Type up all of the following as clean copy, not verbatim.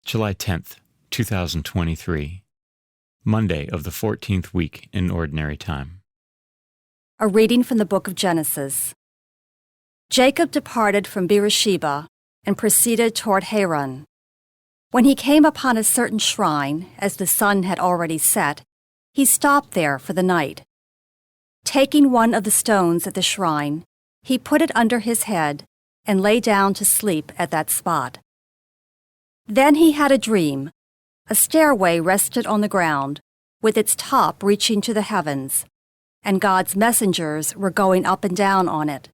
July 10th, 2023, Monday of the 14th week in Ordinary Time. A reading from the book of Genesis. Jacob departed from Beersheba and proceeded toward Haran. When he came upon a certain shrine, as the sun had already set, he stopped there for the night. Taking one of the stones at the shrine, he put it under his head and lay down to sleep at that spot. Then he had a dream. A stairway rested on the ground, with its top reaching to the heavens, and God's messengers were going up and down on it.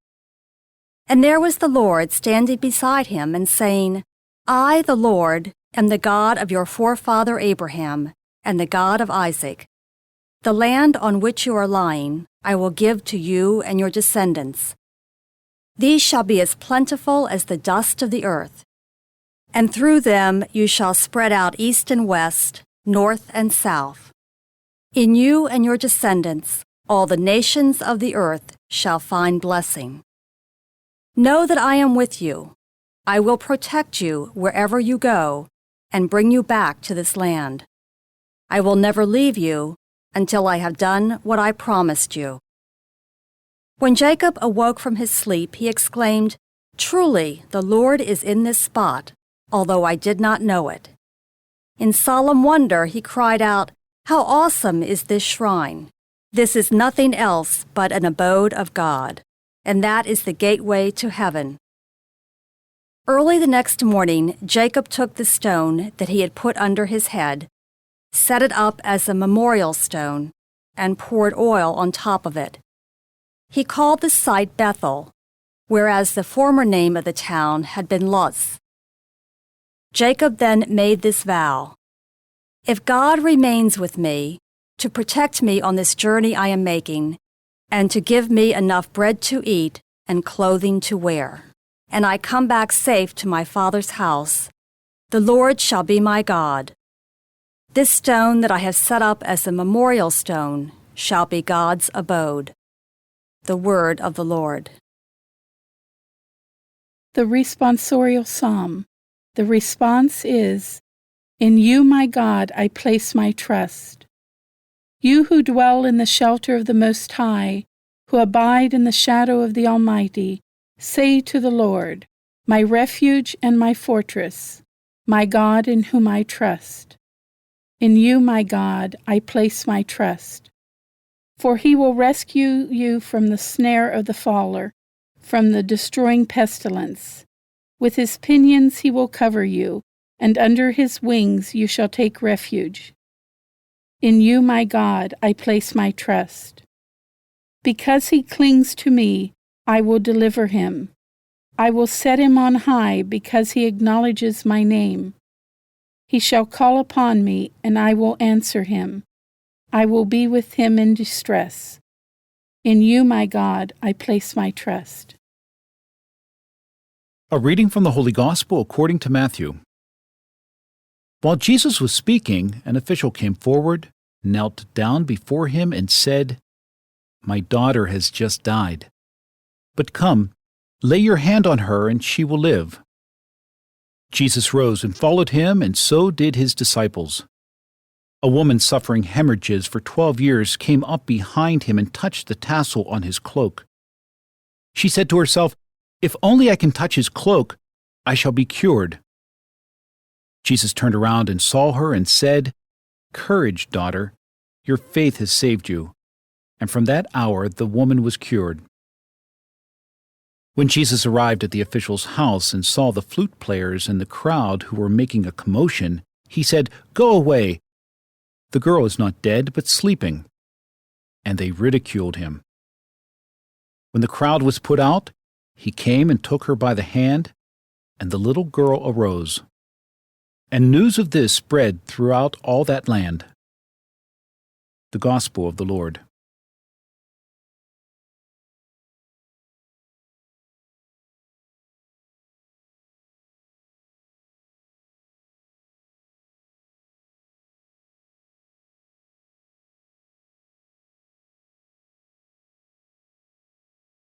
And there was the Lord standing beside him and saying, I, the Lord, am the God of your forefather Abraham, and the God of Isaac. The land on which you are lying I will give to you and your descendants. These shall be as plentiful as the dust of the earth. And through them you shall spread out east and west, north and south. In you and your descendants all the nations of the earth shall find blessing. Know that I am with you. I will protect you wherever you go and bring you back to this land. I will never leave you until I have done what I promised you. When Jacob awoke from his sleep, he exclaimed, Truly, the Lord is in this spot, although I did not know it. In solemn wonder, he cried out, How awesome is this shrine! This is nothing else but an abode of God, and that is the gateway to heaven. Early the next morning, Jacob took the stone that he had put under his head, set it up as a memorial stone, and poured oil on top of it. He called the site Bethel, whereas the former name of the town had been Luz. Jacob then made this vow, If God remains with me, to protect me on this journey I am making, and to give me enough bread to eat and clothing to wear, and I come back safe to my father's house, the Lord shall be my God. This stone that I have set up as a memorial stone shall be God's abode. The word of the Lord. The responsorial psalm. The response is, In you, my God, I place my trust. You who dwell in the shelter of the Most High, who abide in the shadow of the Almighty, say to the Lord, My refuge and my fortress, my God in whom I trust. In you, my God, I place my trust. For he will rescue you from the snare of the faller, from the destroying pestilence. With his pinions he will cover you, and under his wings you shall take refuge. In you, my God, I place my trust. Because he clings to me, I will deliver him. I will set him on high because he acknowledges my name. He shall call upon me, and I will answer him. I will be with him in distress. In you, my God, I place my trust. A reading from the Holy Gospel according to Matthew. While Jesus was speaking, an official came forward, knelt down before him, and said, My daughter has just died. But come, lay your hand on her, and she will live. Jesus rose and followed him, and so did his disciples. A woman suffering hemorrhages for 12 years came up behind him and touched the tassel on his cloak. She said to herself, If only I can touch his cloak, I shall be cured. Jesus turned around and saw her and said, Courage, daughter, your faith has saved you. And from that hour the woman was cured. When Jesus arrived at the official's house and saw the flute players and the crowd who were making a commotion, he said, Go away. The girl is not dead, but sleeping. And they ridiculed him. When the crowd was put out, he came and took her by the hand, and the little girl arose. And news of this spread throughout all that land. The Gospel of the Lord.